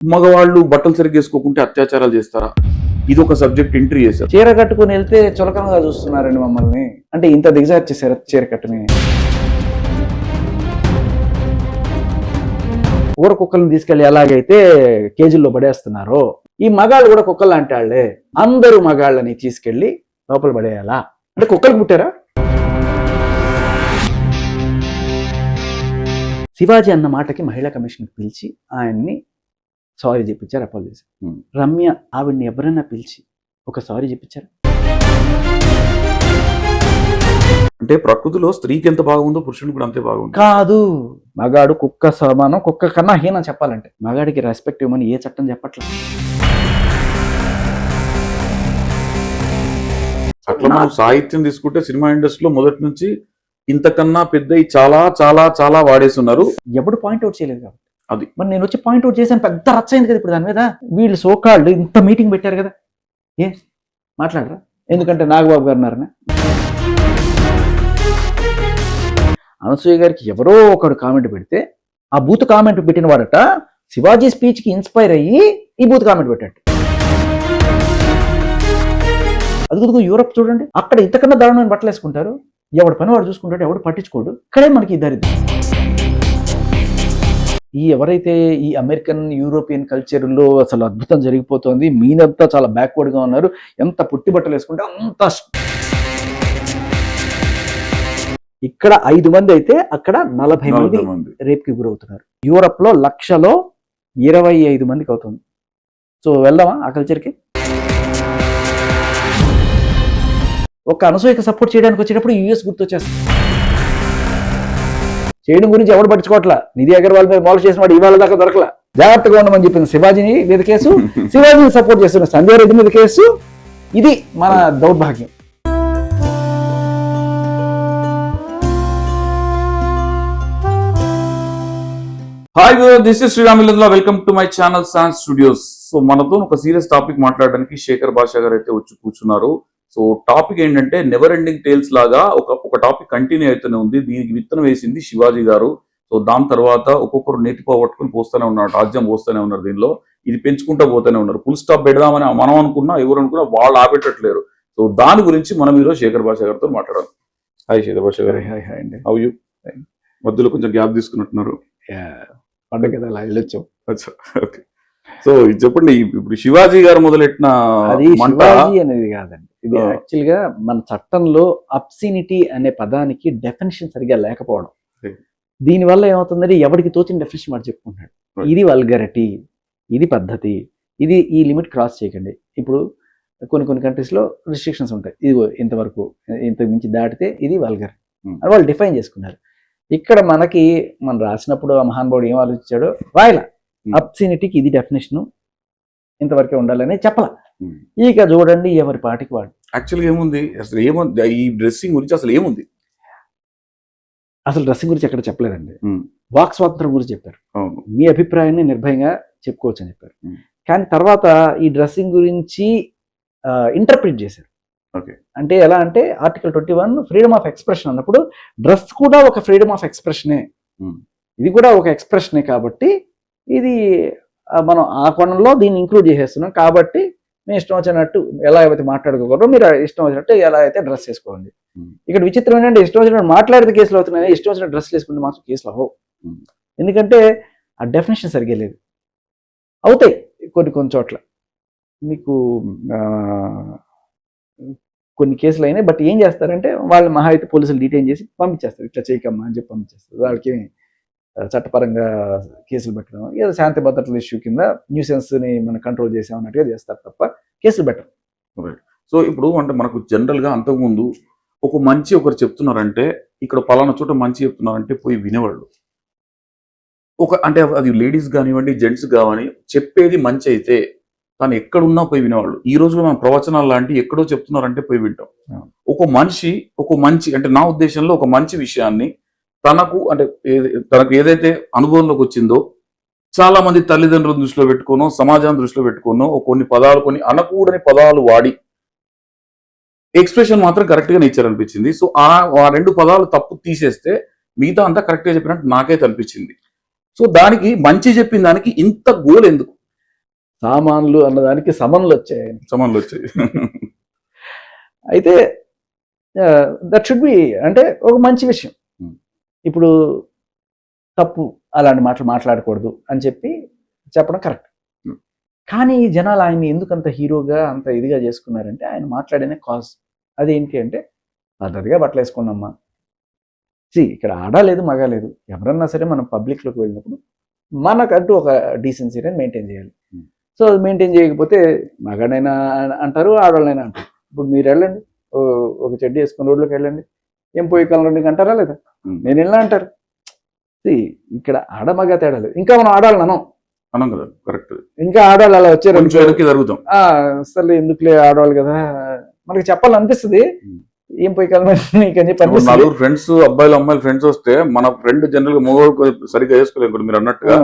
మగవాళ్ళు బట్టలు సరిగ్గా వేసుకోకుంటే అత్యాచారాలు చేస్తారా? ఇది ఒక సబ్జెక్ట్ ఎంట్రీ చేశారు. చీర కట్టుకుని వెళ్తే చులకనగా చూస్తున్నారండి మమ్మల్ని. అంటే ఇంత దిగజార్చేసారు చీర కట్టుని. ఊర కుక్కలను తీసుకెళ్లి ఎలాగైతే కేజీల్లో పడేస్తున్నారో ఈ మగాళ్ళు కూడా కుక్కలు లాంటి వాళ్ళే. అందరూ మగాళ్ళని తీసుకెళ్లి లోపల పడేయాలా? అంటే కుక్కలు పుట్టారా? శివాజీ అన్న మాటకి మహిళా కమిషన్ పిలిచి ఆయన్ని సారీ చెప్పించారు, అపాలజీ. రమ్య ఆవిడ్ని ఎవరైనా పిలిచి ఒక సారీ చెప్పించారు? అంటే ప్రకృతిలో స్త్రీకి ఎంత బాగుందో పురుషుడికి కూడా అంతే బాగుంది కాదు. మగాడు కుక్క సమానం, కుక్క కన్నా హీనం చెప్పాలంటే. మగాడికి రెస్పెక్ట్ ఇవ్వమని ఏ చట్టం చెప్పట్లేదు. అట్లా మనం సాహిత్యం తీసుకుంటే సినిమా ఇండస్ట్రీలో మొదటి నుంచి ఇంతకన్నా పెద్ద చాలా చాలా చాలా వాడేస్తున్నారు. ఎప్పుడు పాయింట్అవుట్ చేయలేదు కాబట్టి అది మరి నేను వచ్చి పాయింట్అవుట్ చేశాను. పెద్ద రచ్చ అయింది కదా ఇప్పుడు దాని మీద. వీళ్ళు సోకాళ్ళు ఇంత మీటింగ్ పెట్టారు కదా, ఏ మాట్లాడరా? ఎందుకంటే నాగబాబు గారు ఉన్నారని. అనసూయ గారికి ఎవరో ఒకడు కామెంట్ పెడితే ఆ బూత్ కామెంట్ పెట్టిన వాడట శివాజీ స్పీచ్కి ఇన్స్పైర్ అయ్యి ఈ బూత్ కామెంట్ పెట్టాడు. అదుగుదుగు యూరప్ చూడండి, అక్కడ ఇంతకన్నా దారుణమైన బట్టలు వేసుకుంటారు. ఎవడు పని వాడు చూసుకుంటాడు, ఎవడు పట్టించుకోడు. ఇక్కడే మనకి దరిద్రం. ఈ ఎవరైతే ఈ అమెరికన్ యూరోపియన్ కల్చర్లో అసలు అద్భుతం జరిగిపోతుంది, మీనంతా చాలా బ్యాక్వర్డ్గా ఉన్నారు, ఎంత పుట్టి బట్టలు వేసుకుంటే అంత. ఇక్కడ 5 మంది అయితే అక్కడ 40 మంది రేప్కి గురవుతున్నారు. యూరప్లో 1,00,000లో 25 మందికి అవుతుంది. సో వెళ్దామా ఆ కల్చర్కి? ఒక అనసూయకి సపోర్ట్ చేయడానికి వచ్చేటప్పుడు యూఎస్ గుర్తొచ్చేస్తుంది. చేయడం గురించి ఎవరు పట్టించుకోవట్లా. నిధి అగర్వాల్ మీద మోసం చేసిన వాడు ఇవాళ దాకా దొరకలా. జాగ్రత్తగా ఉండమని చెప్పింది శివాజీని మీద కేసు, శివాజీని సపోర్ట్ చేస్తున్న సంజయ్ రెడ్డి మీద కేసు. ఇది మన దౌర్భాగ్యం. Hi, this is Sriramilla. Welcome to my channel Sans Studios. So మనతో ఒక సీరియస్ టాపిక్ మాట్లాడడానికి శేఖర్ భాషా గారు అయితే వచ్చి కూర్చున్నారు. సో టాపిక్ ఏంటంటే నెవర్ ఎండింగ్ టేల్స్ లాగా ఒక టాపిక్ కంటిన్యూ అవుతూనే ఉంది. దీనికి విత్తనం వేసింది శివాజీ గారు. సో దాని తర్వాత ఒక్కొక్కరు నేతి పట్టుకుని పోస్తూనే ఉన్నారు, రాజ్యం పోస్తూనే ఉన్నారు. దీనిలో ఇది పెంచుకుంటూ పోతూనే ఉన్నారు. ఫుల్ స్టాప్ పెడదామని మనం అనుకున్నా, ఎవరు అనుకున్నా వాళ్ళు ఆపేటట్లేరు. సో దాని గురించి మనం ఈరోజు శేఖర్ భాషా గారితో మాట్లాడాలి. హాయ్ శేఖర్ భాషా గారు. హాయ్ హాయ్ అండి. How you? మధ్యలో కొంచెం గ్యాప్ తీసుకున్నట్టున్నారు. పండుగ కదా అలా వెళ్ళొచ్చాం. ఓకే, సో ఇది చెప్పండి. ఇప్పుడు శివాజీ గారు మొదలెట్టిన శివాజీ అనేది కాదండి, ఇది యాక్చువల్ గా మన చట్టంలో అబ్సినిటీ అనే పదానికి డెఫినేషన్ సరిగా లేకపోవడం. దీని వల్ల ఏమవుతుందంటే ఎవరికి తోచిన డెఫినేషన్ మాట చెప్పుకుంటున్నాడు. ఇది వల్గరిటీ, ఇది పద్ధతి, ఇది ఈ లిమిట్ క్రాస్ చేయకండి. ఇప్పుడు కొన్ని కంట్రీస్ లో రిస్ట్రిక్షన్స్ ఉంటాయి. ఇది ఇంతవరకు, ఇంత మించి దాటితే ఇది వల్గర్ అని వాళ్ళు డిఫైన్ చేసుకున్నారు. ఇక్కడ మనకి మనం రాసినప్పుడు ఆ మహానుభావుడు ఏం ఆలోచించాడో రాయలా. అబ్సినిటీకి ఇది డెఫినేషన్, ఇంతవరకే ఉండాలని చెప్పాల. ఇక చూడండి ఎవరి పాటికి వాడు. యాక్చువల్గా ఏముంది అసలు, ఏముంది ఈ డ్రెస్సింగ్ గురించి అసలు ఏముంది? అసలు డ్రెస్సింగ్ గురించి ఎక్కడ చెప్పలేదండి. వాక్ స్వాతంత్రం గురించి చెప్పారు. మీ అభిప్రాయాన్ని నిర్భయంగా చెప్పుకోవచ్చు అని చెప్పారు. కానీ తర్వాత ఈ డ్రెస్సింగ్ గురించి ఇంటర్ప్రిట్ చేశారు. అంటే ఎలా అంటే ఆర్టికల్ 21 ఫ్రీడమ్ ఆఫ్ ఎక్స్ప్రెషన్ అన్నప్పుడు డ్రెస్ కూడా ఒక ఫ్రీడమ్ ఆఫ్ ఎక్స్ప్రెషనే, ఇది కూడా ఒక ఎక్స్ప్రెషనే. కాబట్టి ఇది మనం ఆ కోణంలో దీన్ని ఇంక్లూడ్ చేసేస్తున్నాం. కాబట్టి మీ ఇష్టం వచ్చినట్టు ఎలా అయితే మాట్లాడుకోకూడదు, మీరు ఇష్టం వచ్చినట్టు ఎలా అయితే డ్రెస్ వేసుకోండి. ఇక్కడ విచిత్రం ఏంటంటే ఇష్టం వచ్చినట్టు మాట్లాడితే కేసులు అవుతున్నాయి, ఇష్టం వచ్చినట్టు డ్రెస్ వేసుకుంటే మాత్రం కేసులు అవ్వవు. ఎందుకంటే ఆ డెఫినేషన్ సరిగ్గా లేదు. అవుతాయి కొన్ని చోట్ల, మీకు కొన్ని కేసులు అయినాయి. బట్ ఏం చేస్తారంటే వాళ్ళు మహా అయితే పోలీసులు డిటైన్ చేసి పంపించేస్తారు, ఇట్లా చేయకమ్మా అని చెప్పి పంపించేస్తారు. వాళ్ళకి చట్టపరంగా కేసులు పెట్టడం, ఏదో శాంతి భద్రతల ఇష్యూ కింద న్యూసెన్స్ని మనం కంట్రోల్ చేసామన్నట్టుగా చేస్తారు తప్ప కేసులు పెట్టరు. సో ఇప్పుడు అంటే మనకు జనరల్గా అంతకుముందు ఒక మంచి ఒకరు చెప్తున్నారంటే, ఇక్కడ పలానా చోట మంచి చెప్తున్నారంటే పోయి వినేవాళ్ళు. అంటే అది లేడీస్ కానివ్వండి, జెంట్స్ కావని చెప్పేది మంచి అయితే తను ఎక్కడున్నా పోయి వినేవాళ్ళు. ఈ రోజు మన ప్రవచనాలు లాంటి ఎక్కడో చెప్తున్నారంటే పోయి వింటాం. ఒక మంచి అంటే నా ఉద్దేశంలో ఒక మంచి విషయాన్ని తనకు ఏదైతే అనుభవంలోకి వచ్చిందో, చాలా మంది తల్లిదండ్రుల దృష్టిలో పెట్టుకోనో, సమాజాన్ని దృష్టిలో పెట్టుకోనో కొన్ని అనకూడని పదాలు వాడి ఎక్స్ప్రెషన్ మాత్రం కరెక్ట్ గా ఇచ్చారు అనిపించింది. సో ఆ 2 పదాలు తప్పు తీసేస్తే మిగతా అంతా కరెక్ట్ గా చెప్పినట్టు నాకైతే అనిపించింది. సో దానికి మంచి చెప్పిన దానికి ఇంత గోల్ ఎందుకు? సామాన్లు అన్నదానికి సమన్లు వచ్చాయి ఆయన. సమాన్లు వచ్చాయి. అయితే దట్ షుడ్ బి అంటే ఒక మంచి విషయం. ఇప్పుడు తప్పు అలాంటి మాటలు మాట్లాడకూడదు అని చెప్పడం కరెక్ట్. కానీ జనాలు ఆయన్ని ఎందుకు అంత హీరోగా అంత ఇదిగా చేసుకున్నారంటే ఆయన మాట్లాడిన కాజ్ అదేంటి అంటే పద్ధతిగా బట్టలు వేసుకున్నామ్మా. ఇక్కడ ఆడలేదు మగ లేదు, ఎవరన్నా సరే మనం పబ్లిక్లోకి వెళ్ళినప్పుడు మనకంటూ ఒక డీసెన్సీని మెయింటైన్ చేయాలి. సో అది మెయింటైన్ చేయకపోతే మగాడైనా అంటారు, ఆడవాళ్ళైనా అంటారు. ఇప్పుడు మీరు వెళ్ళండి, ఒక చెడ్డీ వేసుకుని రోడ్లోకి వెళ్ళండి, ఏం పోయి కలరండి అంటారా లేదా? నేను వెళ్ళినా అంటారు. ఇక్కడ ఆడ మగ తేడా లేదు. ఇంకా మనం ఆడాలి అనం కదా, కరెక్ట్. ఇంకా ఆడవాళ్ళు అలా వచ్చారు జరుగుతాం, అసలు ఎందుకులే ఆడవాళ్ళు కదా మనకి చెప్పాలనిపిస్తుంది. ఏం పోయి కలమని చెప్పి నలుగురు ఫ్రెండ్స్, అబ్బాయిలు అమ్మాయిలు ఫ్రెండ్స్ వస్తే మన ఫ్రెండ్ జనరల్ గా మగవాడు సరిగ్గా వేసుకోలేదు, మీరు అన్నట్టుగా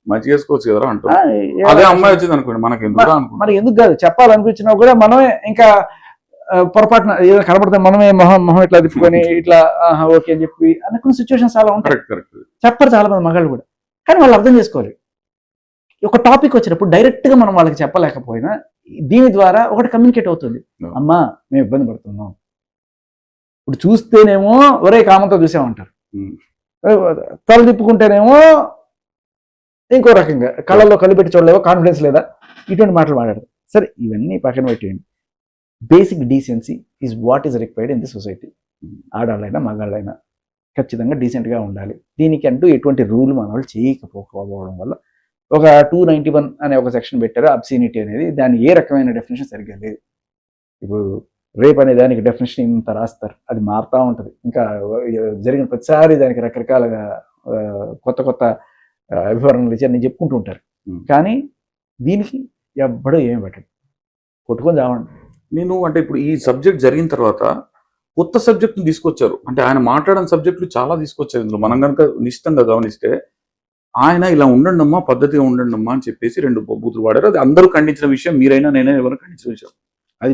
మంచిగా వేసుకోవచ్చు కదా అంటారు. అదే అమ్మాయి వచ్చింది అనుకోండి, మనకి ఎందుకు కాదు చెప్పాలనిపించినా కూడా మనమే ఇంకా పొరపాటున ఏదో కనబడితే మనమే మొహం ఇట్లా తిప్పుకొని ఇట్లా ఓకే అని చెప్పి అనుకున్న సిచ్యువేషన్స్ చాలా ఉంటాయి. చెప్పరు చాలా మంది మగాళ్ళు కూడా. కానీ వాళ్ళు అర్థం చేసుకోవాలి. ఒక టాపిక్ వచ్చినప్పుడు డైరెక్ట్ గా మనం వాళ్ళకి చెప్పలేకపోయినా దీని ద్వారా ఒకటి కమ్యూనికేట్ అవుతుంది. అమ్మా మేము ఇబ్బంది పడుతున్నాం. ఇప్పుడు చూస్తేనేమో ఒరే కామంతో చూసామంటారు, తల తిప్పుకుంటేనేమో ఇంకో రకంగా, కళ్ళల్లో కళ్ళు పెట్టి చూడలేవో, కాన్ఫిడెన్స్ లేదా, ఇటువంటి మాటలు మాట్లాడదు. సరే ఇవన్నీ పక్కన పెట్టేయండి. Basic decency is what is required in the society. ఆడవాళ్ళైనా మగాళ్ళైనా ఖచ్చితంగా డీసెంట్గా ఉండాలి. దీనికి అంటూ ఎటువంటి రూల్ మన వాళ్ళు చేయకపోవడం వల్ల ఒక 291 అనే ఒక సెక్షన్ పెట్టారు, అబ్సీనిటీ అనేది. దాని ఏ రకమైన డెఫినేషన్ సరిగ్గా లేదు. ఇప్పుడు రేప్ అనే దానికి డెఫినేషన్ ఇంత రాస్తారు, అది మారుతూ ఉంటుంది. ఇంకా జరిగిన ప్రతిసారి దానికి రకరకాలుగా కొత్త వివరణలు ఇచ్చి అన్ని చెప్పుకుంటూ ఉంటారు. కానీ దీనికి ఎవ్వడూ ఏమి పెట్టడు, కొట్టుకొని చావండి. నేను అంటే ఇప్పుడు ఈ సబ్జెక్ట్ జరిగిన తర్వాత కొత్త సబ్జెక్ట్ని తీసుకొచ్చారు. అంటే ఆయన మాట్లాడిన సబ్జెక్టులు చాలా తీసుకొచ్చారు ఇందులో. మనం కనుక నిశ్చితంగా గమనిస్తే ఆయన ఇలా ఉండండి అమ్మా, పద్ధతిగా ఉండండి అమ్మా అని చెప్పేసి 2 బూతులు వాడారు. అది అందరూ ఖండించిన విషయం, మీరైనా నేనైనా ఎవరైనా ఖండించిన విషయం. అది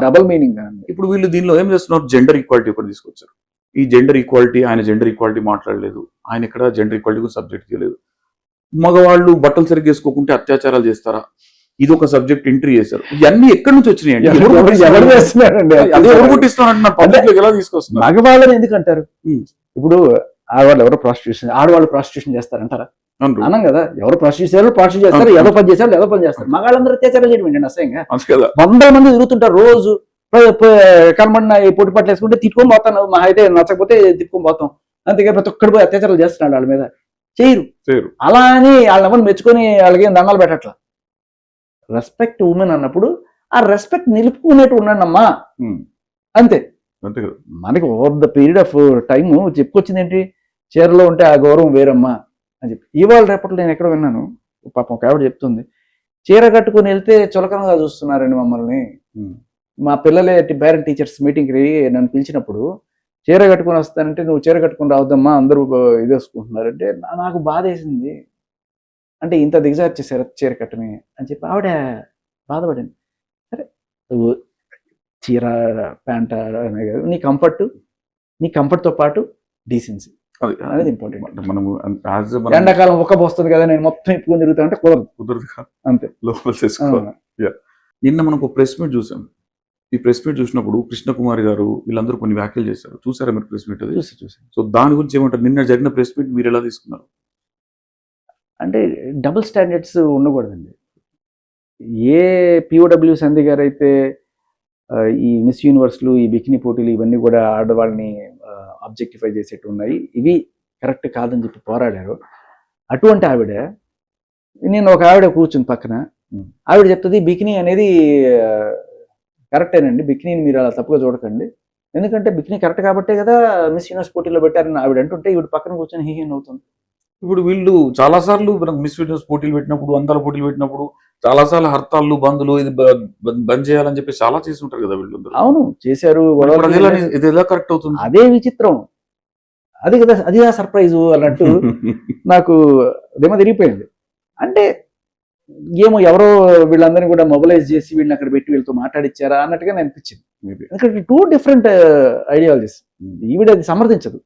డబుల్ మీనింగ్. ఇప్పుడు వీళ్ళు దీనిలో ఏం చేస్తున్నారు, జెండర్ ఈక్వాలిటీ ఒకటి తీసుకొచ్చారు. ఈ జెండర్ ఈక్వాలిటీ, ఆయన జెండర్ ఈక్వాలిటీ మాట్లాడలేదు, ఆయన ఇక్కడ జెండర్ ఈక్వాలిటీ సబ్జెక్ట్ చేయలేదు. మగవాళ్ళు బట్టలు సరిగ్గా వేసుకోకుంటే అత్యాచారాలు చేస్తారా, ఇది ఒక సబ్జెక్ట్ ఎంట్రీ చేశారు. ఇవన్నీ ఎక్కడి నుంచి వచ్చినాయండి? ఎలా తీసుకొస్తున్నారు? మగవాళ్ళని ఎందుకంటారు? ఇప్పుడు ఆడవాళ్ళు ఎవరో ప్రాస్టిట్యూషన్, ఆడవాళ్ళు ప్రాస్టిట్యూషన్ చేస్తారంటారా? అన్నాం కదా, ఎవరు ప్రాస్టిట్యూషన్ చేస్తారు, ఏదో పని చేస్తారు, ఏదో పని చేస్తారు. మగాళ్ళందరూ అత్యాచారం చేయడం ఏంటండి అసహ్యంగా? 100 మంది తిరుగుతుంటారు రోజు, కనబడిన పొట్టి పట్లు వేసుకుంటే తిట్టుకొని పోతాను, మా అయితే నచ్చకపోతే తిట్టుకొని పోతాం. అంతేగా ప్రతి ఒక్కడు పోయి అత్యాచారాలు చేస్తున్నాడు వాళ్ళ మీద. చేయరు. అలా అని వాళ్ళని మెచ్చుకొని వాళ్ళకి దండాలు పెట్టట్లా. రెస్పెక్ట్ ఉమెన్ అన్నప్పుడు ఆ రెస్పెక్ట్ నిలుపుకునేట్టు ఉండండి అమ్మా, అంతే. మనకి over the period of time చెప్పుకొచ్చింది ఏంటి, చీరలో ఉంటే ఆ గౌరవం వేరమ్మా అని చెప్పి. ఇవాళ రేపట్లో నేను ఎక్కడ విన్నాను, పాపం ఒక ఆవిడ చెప్తుంది, చీర కట్టుకుని వెళ్తే చులకనగా చూస్తున్నారండి మమ్మల్ని. మా పిల్లలే పేరెంట్ టీచర్స్ మీటింగ్కి నన్ను పిలిచినప్పుడు చీర కట్టుకుని వస్తానంటే నువ్వు చీర కట్టుకుని రావద్దమ్మా, అందరూ ఇదేసుకుంటున్నారంటే నాకు బాధ వేసింది. అంటే ఇంత దిగజార్చేసారు చీర కట్టని అని చెప్పి ఆవిడ బాధపడింది. సరే చీర ప్యాంట్ నీ కంఫర్ట్తో పాటు డీసెన్సీ అనేది ఇంపార్టెంట్. మనము ఎండాకాలం ఒక్క వస్తుంది కదా, నేను మొత్తం ఇప్పుకొని తిరుగుతా అంటే కుదరదు అంతే. నిన్న మనకు ప్రెస్ మీట్ చూసాం. ఈ ప్రెస్ మీట్ చూసినప్పుడు కృష్ణకుమారి గారు వీళ్ళందరూ కొన్ని వ్యాఖ్యలు చేశారు. చూసారా మీరు ప్రెస్ మీట్? చూసాను. సో దాని గురించి ఏమంటారు? నిన్న జరిగిన ప్రెస్ మీట్ మీరు ఎలా తీసుకున్నారు? అంటే డబుల్ స్టాండర్డ్స్ ఉండకూడదండి. ఏ పిఓడబ్ల్యూ సంధి గారు అయితే ఈ మిస్ యూనివర్స్లు, ఈ బికినీ పోటీలు ఇవన్నీ కూడా ఆడవాళ్ళని ఆబ్జెక్టిఫై చేసేట్టు ఉన్నాయి, ఇవి కరెక్ట్ కాదని చెప్పి పోరాడారు. అటువంటి ఆవిడ, నేను ఒక ఆవిడ కూర్చుని పక్కన, ఆవిడ చెప్తుంది బికినీ అనేది కరెక్టేనండి, బికినీని మీరు అలా తప్పుగా చూడకండి, ఎందుకంటే బికినీ కరెక్ట్ కాబట్టే కదా మిస్ యూనివర్స్ పోటీలో పెట్టారని ఆవిడ అంటుంటే ఈవిడ పక్కన కూర్చొని హీహీన్ అవుతుంది. ఇప్పుడు వీళ్ళు చాలా సార్లు మిస్ యూనివర్స్ పోటీలు పెట్టినప్పుడు, అందాల పోటీలు పెట్టినప్పుడు చాలా సార్లు హర్తాళ్ళు, బంధులు, ఇది బంద్ చేయాలని చెప్పి చాలా చేసి ఉంటారు కదా వీళ్ళు. అవును, చేశారు. ఇది ఎలా కరెక్ట్ అవుతుంది? అదే విచిత్రం, అది కదా, అది ఆ సర్ప్రైజు అన్నట్టు నాకు దిమ్మ తిరిగిపోయింది. అంటే ఏమో ఎవరో వీళ్ళందరినీ కూడా మొబిలైజ్ చేసి వీళ్ళని అక్కడ పెట్టి వీళ్ళతో మాట్లాడిచ్చారా అన్నట్టుగా నేను అనిపించింది. ఎందుకంటే 2 డిఫరెంట్ ఐడియాలజీస్. ఈవిడ అది సమర్థించదు,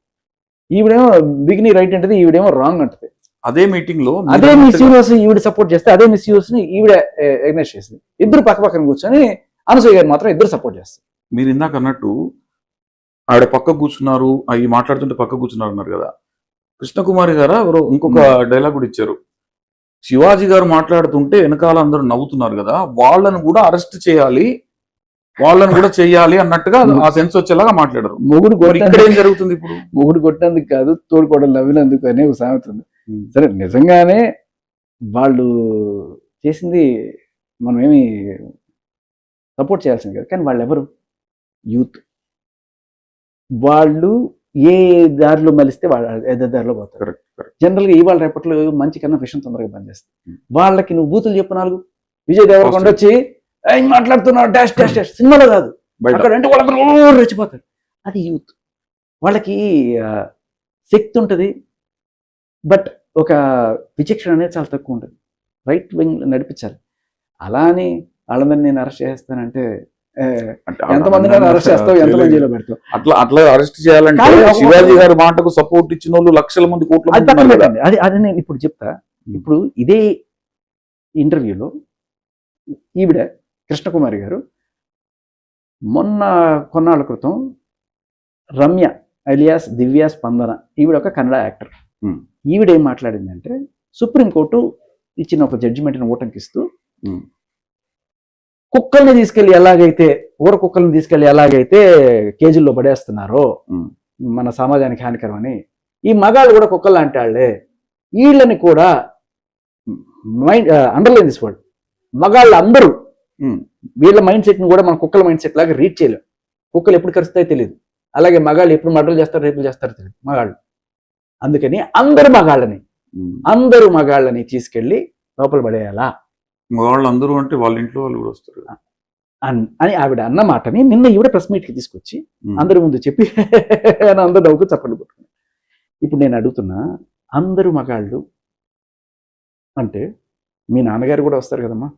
ఈవిడేమో బిగినీ రైట్ అంటది, ఈవిడేమో రాంగ్ అంటది. అదే మీటింగ్ లో అదే మిస్ యూనివర్స్ ఈవిడ సపోర్ట్ చేస్తే అదే మిస్ యూనివర్స్ ని ఈవిడ ఎగ్నెస్ట్ చేసింది. ఇద్దరు పక్క పక్కన కూర్చొని అనసూయ గారు మాత్రం ఇద్దరు సపోర్ట్ చేస్తారు. మీరు ఇందాక అన్నట్టు ఆవిడ పక్క కూర్చున్నారు, అవి మాట్లాడుతుంటే పక్క కూర్చున్నారు అన్నారు కదా. కృష్ణకుమారి గారు ఎవరో ఇంకొక డైలాగ్ కూడా ఇచ్చారు. శివాజీ గారు మాట్లాడుతుంటే వెనకాల అందరూ నవ్వుతున్నారు కదా, వాళ్ళను కూడా అరెస్ట్ చేయాలి, వాళ్ళని కూడా చెయ్యాలి అన్నట్టుగా ఆ సెన్స్ వచ్చేలాగా మాట్లాడారు. మొగుడు ఇక్కడ ఏం జరుగుతుంది ఇప్పుడు? మొగుడు కొట్టినందుకు కాదు, తోడుకోవడం నవ్వినందుకు అనే ఒక సామెత ఉంది. సరే, నిజంగానే వాళ్ళు చేసింది మనం ఏమి సపోర్ట్ చేయాల్సింది కదా, కానీ వాళ్ళు ఎవరు? యూత్. వాళ్ళు ఏ దారిలో మలిస్తే వాళ్ళు అదే దారిలో పోతారు. జనరల్గా ఇవాళ రేపట్లో మంచి కన్నా విషయం తొందరగా పనిచేస్తుంది. వాళ్ళకి నువ్వు బూతులు చెప్పు 4, విజయ్ దేవరకొండ వచ్చి ఏం మాట్లాడుతున్నావు డాష్ డాష్ డాష్, సినిమాలో కాదు అక్కడ అంటే వాళ్ళందరూ రెచ్చిపోతారు. అది యూత్. వాళ్ళకి శక్తి ఉంటుంది, బట్ ఒక విచక్షణ అనేది చాలా తక్కువ ఉంటుంది. రైట్ వింగ్ నడిపించాలి. అలా అని వాళ్ళందరినీ నేను అరెస్ట్ చేస్తానంటే ఎంతమందిని అరెస్ట్ చేస్తావు, ఎంతమంది జైల్లో పెడతావు? అట్లా అరెస్ట్ చేయాలంటే శివాజీ గారి మాటకు సపోర్ట్ ఇచ్చిన వాళ్ళు లక్షల మంది, కోట్ల మంది. అది నేను ఇప్పుడు చెప్తా. ఇప్పుడు ఇదే ఇంటర్వ్యూలో ఈవిడ కృష్ణకుమారి గారు మొన్న కొన్నాళ్ళ క్రితం రమ్య అలియాస్ దివ్య స్పందన, ఈవిడ ఒక కన్నడ యాక్టర్, ఈవిడ ఏం మాట్లాడిందంటే సుప్రీంకోర్టు ఇచ్చిన ఒక జడ్జిమెంట్ని ఊటంకిస్తూ కుక్కల్ని తీసుకెళ్లి ఎలాగైతే ఊర కుక్కల్ని తీసుకెళ్లి ఎలాగైతే కేజీల్లో పడేస్తున్నారో మన సమాజానికి హానికరం అని, ఈ మగాళ్ళు కూడా కుక్కలు లాంటి వాళ్ళే, వీళ్ళని కూడా అండర్లైన్ తీసుకోండి, మగాళ్ళు అందరూ వీళ్ళ మైండ్ సెట్ని కూడా మన కుక్కల మైండ్ సెట్ లాగా రీచ్ చేయలేం. కుక్కలు ఎప్పుడు కరుస్తాయో తెలియదు, అలాగే మగాళ్ళు ఎప్పుడు మర్డర్లు చేస్తారో రేపులు చేస్తారో తెలియదు మగాళ్ళు. అందుకని అందరూ మగాళ్ళని తీసుకెళ్లి లోపల పడేయాలా? మగాళ్ళు అందరూ అంటే వాళ్ళ ఇంట్లో వాళ్ళు కూడా వస్తారు అని ఆవిడ అన్న మాటని నిన్న ఈవిడ ప్రెస్ మీట్కి తీసుకొచ్చి అందరి ముందు చెప్పి అందరు నవ్వుకు చప్పట్లు కొట్టుకుని. ఇప్పుడు నేను అడుగుతున్నా, అందరూ మగాళ్ళు అంటే మీ నాన్నగారు కూడా వస్తారు కదమ్మా,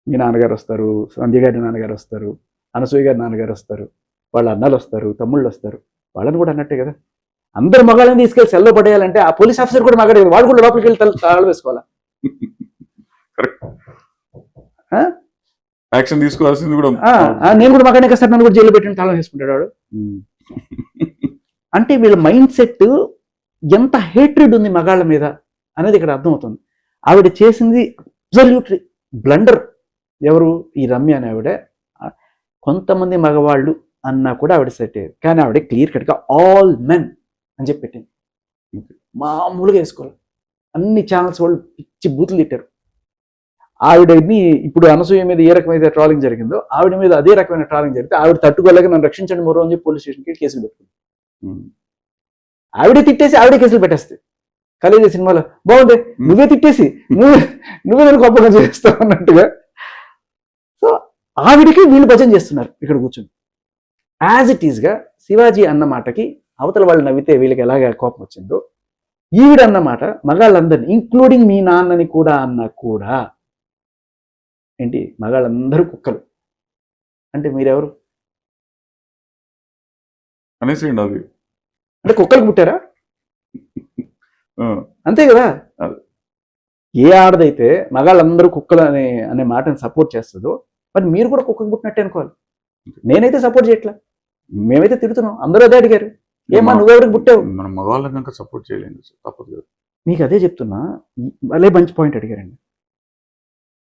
మీ నాన్నగారు వస్తారు, సంధ్య గారి నాన్నగారు వస్తారు, అనసూయ గారి నాన్నగారు వస్తారు, వాళ్ళ అన్నలు వస్తారు, తమ్ముళ్ళు వస్తారు, వాళ్ళని కూడా అన్నట్టే కదా. అందరు మగాళ్ళని తీసుకెళ్ళి సెల్లో పడేయాలంటే ఆ పోలీస్ ఆఫీసర్ కూడా మగాడే, వాడు కూడా లోపలికి వెళ్ళి తాళం వేసుకోవాలా? యాక్షన్ తీసుకోవాల్సింది కూడా. నేను కూడా మగానే కదా సార్, నన్ను కూడా జైలు పెట్టిన తాళం వేసుకుంటాడు వాడు. అంటే వీళ్ళ మైండ్ సెట్ ఎంత హేట్రెడ్ ఉంది మగాళ్ళ మీద అనేది ఇక్కడ అర్థమవుతుంది. ఆవిడ చేసింది అబ్సల్యూట్లీ బ్లండర్. ఎవరు? ఈ రమ్య అనే ఆవిడ. కొంతమంది మగవాళ్ళు అన్నా కూడా ఆవిడ సెట్ అయ్యేది, కానీ ఆవిడ క్లియర్ కట్గా ఆల్ మెన్ అని చెప్పి పెట్టింది. మామూలుగా వేసుకోవాలి. అన్ని ఛానల్స్ వాళ్ళు పిచ్చి బూతులు తిట్టారు ఆవిడని. ఇప్పుడు అనసూయ మీద ఏ రకమైన ట్రాలింగ్ జరిగిందో ఆవిడ మీద అదే రకమైన ట్రాలింగ్ జరిగితే ఆవిడ తట్టుకోలేక నన్ను రక్షించండి మరో అని చెప్పి పోలీస్ స్టేషన్కి కేసులు పెట్టుకుంది. ఆవిడే తిట్టేసి ఆవిడే కేసులు పెట్టేస్తాయి. ఖలేజా సినిమాలో బాగుంది, నువ్వే తిట్టేసి నువ్వే నేను గొప్పగా చేస్తావు అన్నట్టుగా. సో ఆవిడికి వీళ్ళు భజన చేస్తున్నారు ఇక్కడ కూర్చొని. యాజ్ ఇట్ ఈస్గా శివాజీ అన్న మాటకి అవతల వాళ్ళు నవ్వితే వీళ్ళకి ఎలాగ కోపం వచ్చిందో, ఈవిడ అన్నమాట మగాళ్ళందరినీ ఇంక్లూడింగ్ మీ నాన్నని కూడా అన్నా కూడా ఏంటి మగాళ్ళందరూ కుక్కలు అంటే మీరెవరు అనేసేయండి. అది అంటే కుక్కలు పుట్టారా? అంతే కదా. ఏ ఆడదైతే మగాళ్ళందరూ కుక్కలు అనే మాటని సపోర్ట్ చేస్తుందో మరి మీరు కూడా కుక్కకు పుట్టినట్టే అనుకోవాలి. నేనైతే సపోర్ట్ చేయట్లా, మేమైతే తిడుతున్నాం, అందరూ అదే అడిగారు, ఏమా నువ్వెవరికి పుట్టావు? మనం మగవాళ్ళకి కనుక సపోర్ట్ చేయలేదు, తప్పదు కదా. మీకు అదే చెప్తున్నా, అదే మంచి పాయింట్ అడిగారండి.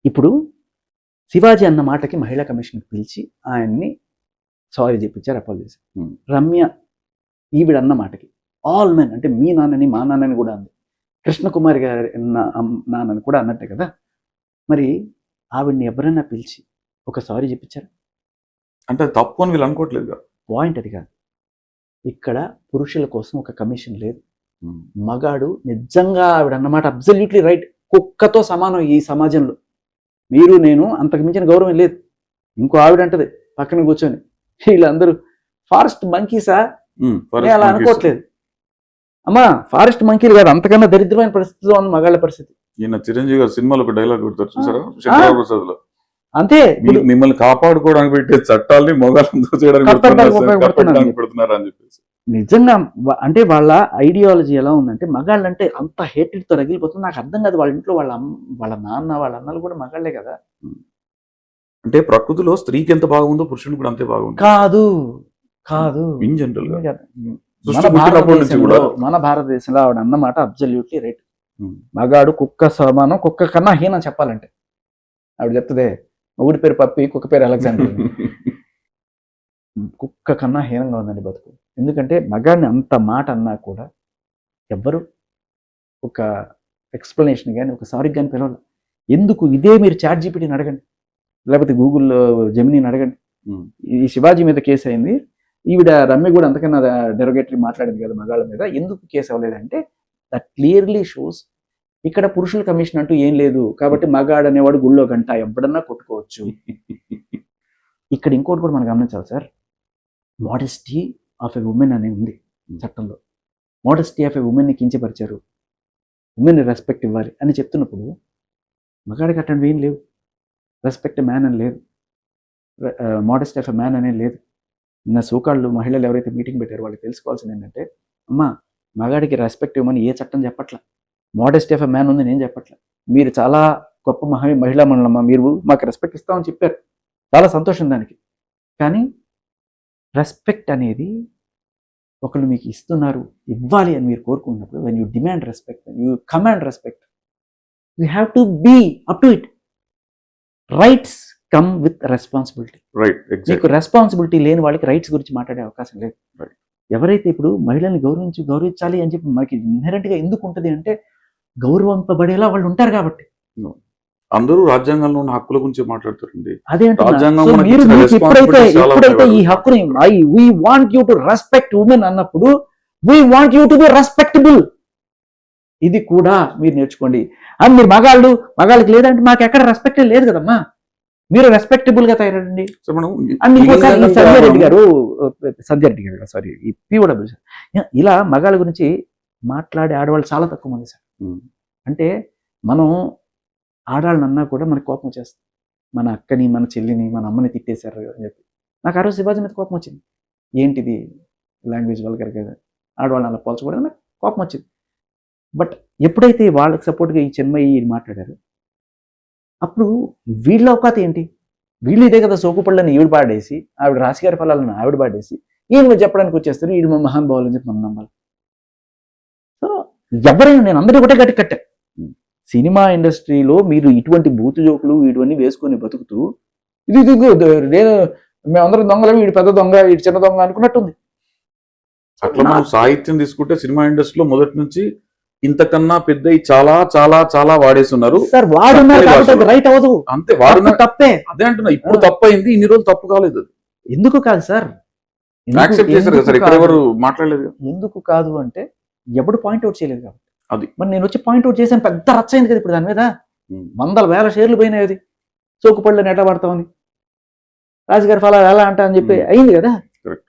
ఇప్పుడు శివాజీ అన్న మాటకి మహిళా కమిషన్ పిలిచి ఆయన్ని సారీ చెప్పించారు, అపాలజీ. రమ్య ఈవిడ అన్న మాటకి ఆల్ మెన్ అంటే మీ నాన్నని మా నాన్నని కూడా అంది, కృష్ణకుమారి గారి నాన్నని కూడా అన్నట్టే కదా. మరి ఆవిడ్ని ఎవరైనా పిలిచి ఒక సారీ చెప్పించారు అంటే తప్పు అని వీళ్ళు అనుకోవట్లేదు. పాయింట్ అది కాదు. ఇక్కడ పురుషుల కోసం ఒక కమిషన్ లేదు. మగాడు నిజంగా ఆవిడ అన్నమాట అబ్సల్యూట్లీ రైట్, కుక్కతో సమానం ఈ సమాజంలో. మీరు నేను అంతకు మించిన గౌరవం లేదు. ఇంకో ఆవిడ అంటది పక్కన కూర్చొని, వీళ్ళందరూ ఫారెస్ట్ మంకీసా? నేను అలా అనుకోవట్లేదు అమ్మా, ఫారెస్ట్ మంకీలు కాదు, అంతకన్నా దరిద్రమైన పరిస్థితిలో ఉన్న మగాళ్ళ పరిస్థితి. ఈయన చిరంజీవి గారు సినిమాలో ఒక డైలాగ్ కొడతారు చూసారా, శంకరరావు ప్రసాద్ లో, అంతే మిమ్మల్ని కాపాడుకోవడానికి పెట్టే చట్టాలని మొగాళ్ళందరూ చేయడానికి పెడుతున్నారు అని చెప్పేసి. నిజంగా అంటే వాళ్ళ ఐడియాలజీ ఎలా ఉందంటే మగాళ్ళంటే అంత హేటెడ్తో రగిలిపోతుంది. నాకు అర్థం కాదు, వాళ్ళ ఇంట్లో వాళ్ళ నాన్న వాళ్ళ అన్నలు కూడా మగాళ్ళే కదా. అంటే ప్రకృతిలో స్త్రీకి ఎంత బాగుందో పురుషునికి కూడా అంతే బాగుంది కాదు కాదు ఇన్ జనరల్ గా. మన భారతదేశంలో ఆవిడ అన్నమాట అబ్జల్యూట్లీ రైట్. మగాడు కుక్క సమానం, కుక్క కన్నా హీనం చెప్పాలంటే. ఆవిడ చెప్తుందే మొగుడి పేరు పప్పి, కుక్క పేరు అలెగ్జాండర్. కుక్క కన్నా హీనంగా ఉందండి బతుకు. ఎందుకంటే మగాడిని అంత మాట అన్నా కూడా ఎవ్వరు ఒక ఎక్స్ప్లెనేషన్ కానీ ఒక సారీ కానీ పిలవాలి. ఎందుకు? ఇదే మీరు చాట్ జీపీటీని అడగండి, లేకపోతే గూగుల్లో జెమినీని అడగండి. ఈ శివాజీ మీద కేసు అయింది, ఈవిడ రమ్య కూడా అంతకన్నా డెరోగేటరీ మాట్లాడింది కదా మగాళ్ళ మీద. ఎందుకు కేసు అవ్వలేదంటే దట్ క్లియర్లీ షోస్ ఇక్కడ పురుషుల కమిషన్ అంటూ ఏం లేదు కాబట్టి మగాడు అనేవాడు గుళ్ళో గంట ఎప్పుడన్నా కొట్టుకోవచ్చు. ఇక్కడ ఇంకోటి కూడా మనం గమనించాలి sir, modesty of a woman అనేది ఉంది చట్టంలో. మోడెస్టీ ఆఫ్ ఎ ఉమెన్ని కించపరిచారు, ఉమెన్ రెస్పెక్ట్ ఇవ్వాలి అని చెప్తున్నప్పుడు మగాడికి అట్లాంటివి ఏం లేవు. రెస్పెక్ట్ మ్యాన్ అని లేదు, మోడెస్టీ ఆఫ్ ఎ మ్యాన్ అనేది లేదు. నిన్న సోకాళ్ళు మహిళలు ఎవరైతే మీటింగ్ పెట్టారో వాళ్ళకి తెలుసుకోవాల్సింది ఏంటంటే, అమ్మా మగాడికి రెస్పెక్ట్ ఇవ్వమని ఏ చట్టం చెప్పట్ల, మోడెస్టీ ఆఫ్ ఎ మ్యాన్ ఉంది నేను చెప్పట్ల. మీరు చాలా గొప్ప మహిళా మండలమ్మా, మీరు మాకు రెస్పెక్ట్ ఇస్తామని చెప్పారు, చాలా సంతోషం దానికి. కానీ రెస్పెక్ట్ అనేది ఒకళ్ళు మీకు ఇస్తున్నారు, ఇవ్వాలి అని మీరు కోరుకున్నప్పుడు, when you demand respect, you command respect, you have to be up to it. Rights come with responsibility. మీకు రెస్పాన్సిబిలిటీ లేని వాళ్ళకి రైట్స్ గురించి మాట్లాడే అవకాశం లేదు. ఎవరైతే ఇప్పుడు మహిళల్ని గౌరవించాలి అని చెప్పి మనకి ఇన్హెరెంట్గా ఎందుకు ఉంటుంది అంటే, గౌరవింపబడేలా వాళ్ళు ఉంటారు కాబట్టి. అందరూ రాజ్యాంగంలో ఉన్న హక్కుల గురించి మాట్లాడుతారండి. అదే ఎప్పుడైతే ఈ హక్కుని we want you to respect women అన్నప్పుడు, we want you to be respectable. ఇది కూడా మీరు నేర్చుకోండి. అని మీరు మగాళ్ళకి లేదంటే మాకు ఎక్కడ రెస్పెక్ట్ లేదు కదమ్మా, మీరు రెస్పెక్టబుల్ గా తయారండి. సత్యారెడ్డి గారు సారీ ఈ పిఓడబ్ల్యూ సార్, ఇలా మగాళ్ళ గురించి మాట్లాడే ఆడవాళ్ళు చాలా తక్కువ మంది సార్. అంటే మనం ఆడాళ్ళని అన్నా కూడా మనకు కోపం వచ్చేస్తుంది. మన అక్కని, మన చెల్లిని, మన అమ్మని తిట్టేశారు అని చెప్పి. నాకు ఆ రోజు శివాజీ మీద కోపం వచ్చింది. ఏంటిది లాంగ్వేజ్ వల్గర్ కదా, ఆడవాళ్ళని అలా పోల్చకూడదు, నాకు కోపం వచ్చింది. బట్ ఎప్పుడైతే వాళ్ళకి సపోర్ట్గా ఈ చెన్మయ్యి మాట్లాడారు, అప్పుడు వీళ్ళ అవకాశం ఏంటి? వీళ్ళు ఇదే కదా సోకుపళ్ళని ఈవిడ పాడేసి, ఆవిడ రాశిగారి ఫలాలను ఆవిడ పాడేసి ఈయన చెప్పడానికి వచ్చేస్తారు వీళ్ళు మా మహానుభావులు అని చెప్పి మనం నమ్మాలి. సో ఎవరైనా, నేను అందరూ ఒకటే గట్టి కట్టా, సినిమా ఇండస్ట్రీలో మీరు ఇటువంటి బూతు జోకులు ఇటువంటి వేసుకొని బతుకుతూ ఇది నేను మేమందరం దొంగలు, వీడి పెద్ద దొంగ, వీడి చిన్న దొంగ అనుకున్నట్టుంది. అట్లా మనం సాహిత్యం తీసుకుంటే సినిమా ఇండస్ట్రీలో మొదటి నుంచి ఇంతకన్నా పెద్ద చాలా చాలా చాలా వాడేస్తున్నారు సార్. వాడున్నారు రైట్ అవ్వదు, అంతే, వాడున్న తప్పే. అదే అంటున్నా, ఇప్పుడు తప్పైంది, ఇన్ని రోజులు తప్పు కాలేదు. ఎందుకు కాదు సార్, యాక్సెప్ట్ చేశారు కదా సార్, ఇక్కడ ఎవరు మాట్లాడలేదు. ఎందుకు కాదు అంటే ఎవడు పాయింట్అవుట్ చేయలేదు కాబట్టి. అది మరి నేను వచ్చి పాయింట్అవుట్ చేశాను, పెద్ద రచ్చ అయింది కదా ఇప్పుడు దాని మీద. 100,000 షేర్లు పోయినాయి, అది సోకుపళ్ళని ఎట్లా పడతామని, రాజుగారి ఫలాలు ఎలా అంటా అని చెప్పి అయింది కదా.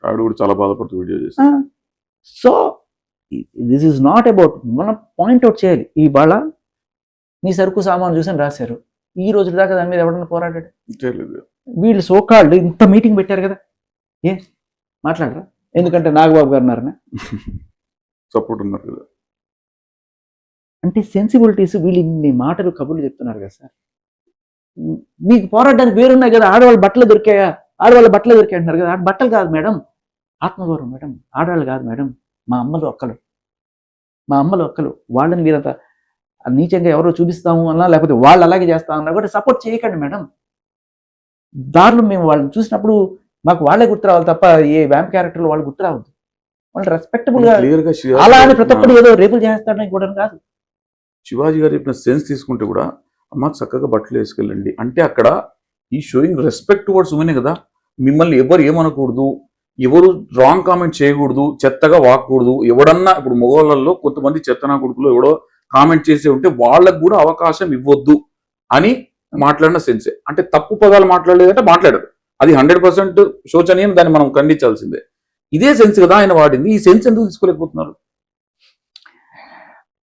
ఆవిడ కూడా చాలా బాధపడుతూ వీడియో చేశారు. So this is not about, మనం పాయింట్అవుట్ చేయాలి. ఇవాళ నీ సరుకు సామాను చూసని రాశారు, ఈ రోజు దాకా దాని మీద ఎవడన్నా పోరాడాడు? వీళ్ళు సోకాళ్ళు ఇంత మీటింగ్ పెట్టారు కదా, ఏ మాట్లాడరా? ఎందుకంటే నాగబాబు గారు ఉన్నారని సపోర్ట్ ఉన్నారు కదా. అంటే సెన్సిబిలిటీస్, వీళ్ళు ఇన్ని మాటలు కబుర్లు చెప్తున్నారు కదా సార్. మీకు పోరాడడానికి వేరున్నాయి కదా, ఆడవాళ్ళ బట్టలు దొరికాయా, ఆడవాళ్ళ బట్టలు దొరికాయి అంటున్నారు కదా. బట్టలు కాదు మేడం, ఆత్మగౌరవం మేడం. ఆడవాళ్ళు కాదు మేడం, మా అమ్మలు ఒక్కలు. వాళ్ళని మీరంతా నీచంగా ఎవరో చూపిస్తాము అన్నా, లేకపోతే వాళ్ళు అలాగే చేస్తామన్నా కూడా సపోర్ట్ చేయకండి మేడం. దారిలో మేము వాళ్ళని చూసినప్పుడు మాకు వాళ్ళే గుర్తు రావాలి తప్ప ఏ వ్యాంప్ క్యారెక్టర్లు వాళ్ళు గుర్తు రావద్దు. వాళ్ళు రెస్పెక్టబుల్ గా, అలా అని ప్రతి ఒక్కరు ఏదో రేపులు చేస్తాడని కూడా కాదు. శివాజీ గారు చెప్పిన సెన్స్ తీసుకుంటే కూడా, అమ్మ చక్కగా బట్టలు వేసుకెళ్ళండి అంటే అక్కడ ఈ షోయింగ్ రెస్పెక్ట్ టువర్డ్స్ ఉమెనే కదా. మిమ్మల్ని ఎవరు ఏమనకూడదు, ఎవరు రాంగ్ కామెంట్ చేయకూడదు, చెత్తగా వాకూడదు. ఎవడన్నా ఇప్పుడు మొగోళ్ళల్లో కొంతమంది చెత్తనా కొడుకులు ఎవడో కామెంట్ చేసే ఉంటే వాళ్ళకు కూడా అవకాశం ఇవ్వద్దు అని మాట్లాడిన సెన్సే. అంటే తప్పు పదాలు మాట్లాడలేదంటే మాట్లాడారు, అది 100% శోచనీయం, దాన్ని మనం ఖండించాల్సిందే. ఇదే సెన్స్ కదా ఆయన వాడింది. ఈ సెన్స్ ఎందుకు తీసుకోలేకపోతున్నారు?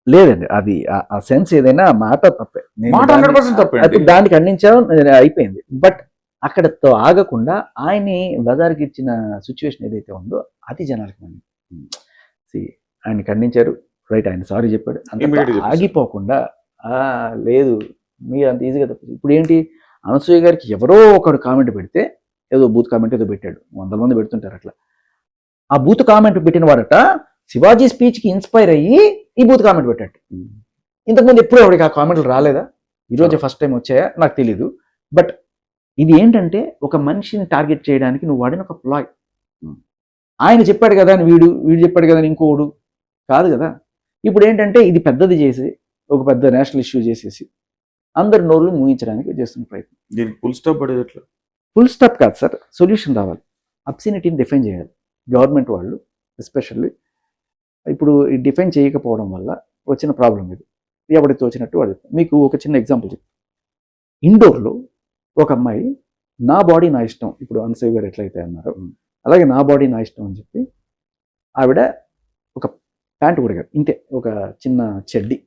లేదండి, అది ఆ సెన్స్ ఏదైనా మాట తప్పే, మాట 100% తప్పే, దాన్ని ఖండించడం అయిపోయింది. బట్ అక్కడతో ఆగకుండా ఆయన్ని బజార్కి ఇచ్చిన సిచ్యువేషన్ ఏదైతే ఉందో అది జనాలకి మంది. ఆయన ఖండించారు, రైట్, ఆయన సారీ చెప్పాడు. అంత Immediately చెప్పేశారు. ఆగిపోకుండా లేదు మీరు అంత ఈజీగా తప్పదు. ఇప్పుడు ఏంటి, అనసూయ గారికి ఎవరో ఒకడు కామెంట్ పెడితే, ఏదో బూత్ కామెంట్ ఏదో పెట్టాడు, 100 మంది పెడుతుంటారు అట్లా. ఆ బూత్ కామెంట్ పెట్టిన వాడట శివాజీ స్పీచ్కి ఇన్స్పైర్ అయ్యి ఈ బూత్ కామెంట్ పెట్టాడు. ఇంతకుముందు ఎప్పుడు ఎవరికి ఆ కామెంట్లు రాలేదా? ఈరోజు ఫస్ట్ టైం వచ్చాయా నాకు తెలీదు. బట్ ఇది ఏంటంటే ఒక మనిషిని టార్గెట్ చేయడానికి నువ్వు వాడిన ఒక ప్లాయ్. ఆయన చెప్పాడు కదా అని వీడు చెప్పాడు కదా అని ఇంకోడు కాదు కదా. ఇప్పుడు ఏంటంటే ఇది పెద్దది చేసి ఒక పెద్ద నేషనల్ ఇష్యూ చేసేసి అందరి నోళ్ళు మూయించడానికి చేస్తున్న ప్రయత్నం. దీనికి ఫుల్ స్టాప్ పడేది ఎట్లా? ఫుల్ స్టాప్ కాదు సార్, సొల్యూషన్ రావాలి. అబ్సినిటీని డిఫైన్ చేయాలి గవర్నమెంట్ వాళ్ళు ఎస్పెషల్లీ. ఇప్పుడు ఈ డిఫైన్ చేయకపోవడం వల్ల వచ్చిన ప్రాబ్లం ఇది. ఎవడితో వచ్చినట్టు వాడు. మీకు ఒక చిన్న ఎగ్జాంపుల్ చెప్తాను. ఇండోర్లో ఒక అమ్మాయి నా బాడీ నా ఇష్టం, ఇప్పుడు అనసూయ గారు ఎట్లయితే అన్నారో అలాగే నా బాడీ నా ఇష్టం అని చెప్పి ఆవిడ ఒక ప్యాంటు కూడా కాదు, ఇంతే ఒక చిన్న చెడ్డీ,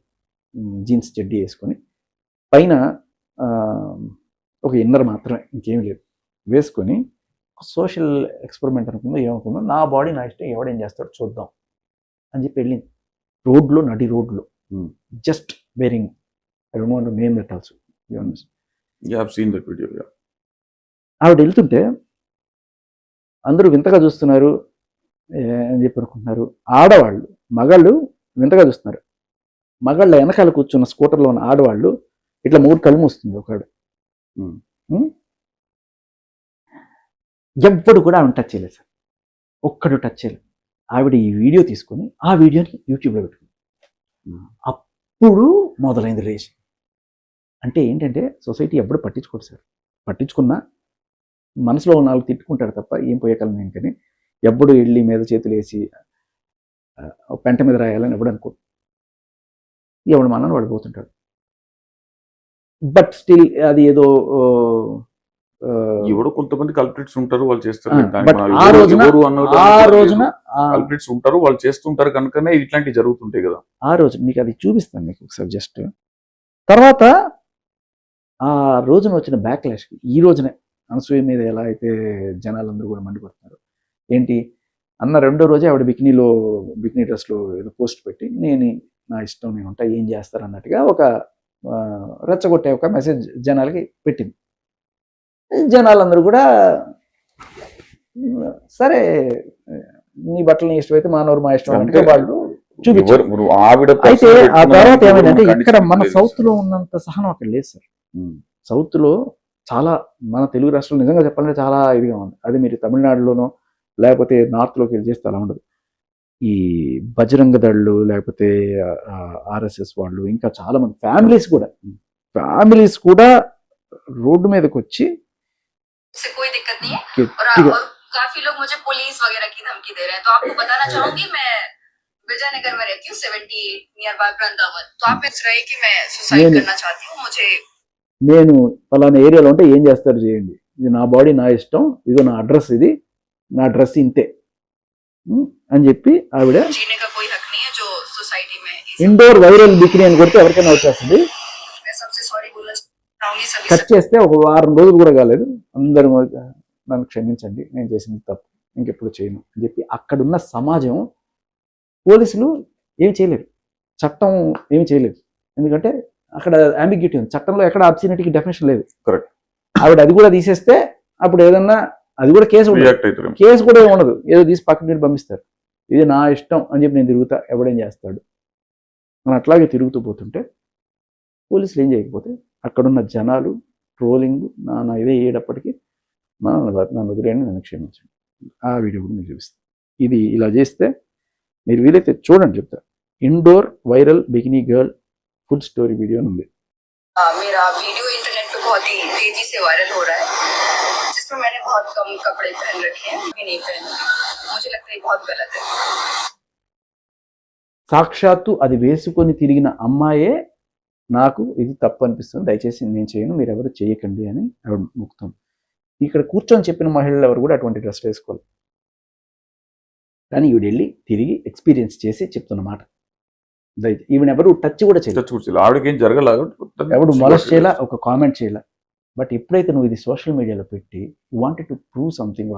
జీన్స్ చెడ్డీ వేసుకొని పైన ఒక ఇన్నర్ మాత్రమే, ఇంకేం లేదు, వేసుకొని సోషల్ ఎక్స్పెరిమెంట్ అనుకుందో ఏమనుకుందో, నా బాడీ నా ఇష్టం, ఎవడేం చేస్తాడో చూద్దాం అని చెప్పి వెళ్ళింది. రోడ్లో, నడి రోడ్లో, just wearing, I don't want to name that also. ఆవిడ వెళ్తుంటే అందరూ వింతగా చూస్తున్నారు అని చెప్పి అనుకుంటున్నారు. ఆడవాళ్ళు, మగాళ్ళు వింతగా చూస్తున్నారు. మగాళ్ళ వెనకాల కూర్చున్న స్కూటర్లో ఉన్న ఆడవాళ్ళు ఇట్లా 3 కళ్ళు మూస్తుంది ఒకడు. ఎవ్వడు కూడా ఆవిడ టచ్ చేయలేదు సార్, ఒక్కడు టచ్ చేయలేదు. ఆవిడ ఈ వీడియో తీసుకొని ఆ వీడియోని యూట్యూబ్లో పెట్టుకుంది. అప్పుడు మొదలైంది రేస్. అంటే ఏంటంటే సొసైటీ ఎప్పుడు పట్టించుకోడు సార్. పట్టించుకున్నా మనసులో 4 తిట్టుకుంటాడు తప్ప ఏం పోయేకాలం నేను. కానీ ఎప్పుడు వెళ్ళి మీద చేతులు వేసి పెంట మీద రాయాలని ఎవడు అనుకో. ఎవడు మనని వాడు పోతుంటాడు. బట్ స్టిల్ అది ఏదో ఎవడో కొంతమంది కల్ప్రిట్స్ ఉంటారు, వాళ్ళు చేస్తారు. బట్ ఆ రోజున కల్ప్రిట్స్ ఉంటారు, వాళ్ళు చేస్తుంటారు కనుకనే ఇట్లాంటివి జరుగుతుంటాయి కదా. ఆ రోజు మీకు అది చూపిస్తాను మీకు ఒకసారి జస్ట్. తర్వాత ఆ రోజున వచ్చిన బ్యాక్లాష్కి ఈ రోజునే అనసూయ మీద ఎలా అయితే జనాలందరూ కూడా మండిపడుతున్నారు. ఏంటి అన్న రెండో రోజే ఆవిడ బికినీ డ్రెస్లో ఏదో పోస్ట్ పెట్టి నేను నా ఇష్టం నేను ఉంటా ఏం చేస్తారు అన్నట్టుగా ఒక రెచ్చగొట్టే ఒక మెసేజ్ జనాలకి పెట్టింది. జనాలందరూ కూడా సరే నీ బట్టలు నీ ఇష్టమైతే మానవుడు మా ఇష్టం అంటే వాళ్ళు చూపించారు. అయితే ఆ తర్వాత ఏమైందంటే ఇక్కడ మన సౌత్ లో ఉన్నంత సహనం అక్కడ లేదు సార్. సౌత్ లో చాలా, మన తెలుగు రాష్ట్రాలు నిజంగా చెప్పాలంటే చాలా ఇదిగా ఉంది. అది మీరు తమిళనాడులోనో లేకపోతే నార్త్లోకి వెళ్ళి చేస్తే అలా ఉండదు. ఈ బజరంగ దళ్ళు లేకపోతే ఆర్ఎస్ఎస్ వాళ్ళు ఇంకా చాలా మంది ఫ్యామిలీస్ కూడా రోడ్డు మీదకి వచ్చి कोई दिक्कत नहीं है और काफी लोग मुझे पुलिस वगैरह की धमकी दे रहे हैं, तो आपको बताना चाहूंगी मैं विजयनगर में रहती हूँ 78 नियर बाय वृंदावन। तो आप इस रहे कि मैं सुसाइड करना चाहती हूँ, मुझे నేను ఫలానా ఏరియాలో ఉంటే ఏం చేస్తారు చేయండి, ఇది నా బాడీ నా ఇష్టం, ఇదో నా అడ్రస్, ఇది నా డ్రెస్ ఇంతే అని చెప్పి ఆవిడ जीने का कोई हक नहीं है जो सोसाइटी में। ఇండోర్ వైరల్ బికినీ అని కొడితే ఎవరికైనా వచ్చేస్తుంది. मैं सबसे सॉरी बोलना चाहूंगी सभी కట్ చేస్తే ఒక వారం రోజులు కూడా కాలేదు, అందరూ నన్ను క్షమించండి, నేను చేసింది తప్పు, ఇంకెప్పుడు చేయను అని చెప్పి అక్కడున్న సమాజం, పోలీసులు ఏమి చేయలేదు, చట్టం ఏమి చేయలేదు. ఎందుకంటే అక్కడ అంబిగ్యూటీ ఉంది, చట్టంలో ఎక్కడ అబ్సినిటీకి డెఫినేషన్ లేదు. కరెక్ట్. ఆవిడ అది కూడా తీసేస్తే అప్పుడు ఏదన్నా అది కూడా కేసు కూడా ఏమి ఉండదు, ఏదో తీసి పక్కన నీళ్ళు పంపిస్తారు. ఇది నా ఇష్టం అని చెప్పి నేను తిరుగుతా, ఎవడేం చేస్తాడు మనం అట్లాగే తిరుగుతూ పోతుంటే పోలీసులు ఏం చేయకపోతే అక్కడున్న జనాలు ట్రోలింగ్ నా ఇదే అయ్యేటప్పటికీ నన్ను వదిలేయండి, నన్ను క్షమించండి. ఆ వీడియో కూడా మీకు చూపిస్తాను. ఇది ఇలా చేస్తే మీరు వీలైతే చూడండి, చెప్తా. Indore viral bikini girl food story video ఉంది. मेरा वीडियो इंटरनेट पे बहुत ही तेजी से वायरल हो रहा है, जिसमें मैंने बहुत कम कपड़े पहन रखे हैं, मैं नहीं पहनती, मुझे लगता है ये बहुत गलत है। సాక్షాత్తు అది వేసుకొని తిరిగిన అమ్మాయే నాకు ఇది తప్పు అనిపిస్తుంది, దయచేసి నేను చేయను, మీరు ఎవరు చేయకండి అని ఆవిడ ముక్తం. ఇక్కడ కూర్చొని చెప్పిన మహిళలు ఎవరు కూడా అటువంటి డ్రెస్ వేసుకోవాలి. కానీ ఈవిడ వెళ్ళి తిరిగి ఎక్స్పీరియన్స్ చేసి చెప్తున్నమాట. ఈవెన్ ఎవరు టచ్ కూడా చేయలేదు, ఆవిడకి ఏం జరగలేదు, ఎవడు మొలస్ట్ చేయాల, ఒక కామెంట్ చేయాల. బట్ ఎప్పుడైతే నువ్వు ఇది సోషల్ మీడియాలో పెట్టి you wanted to prove something,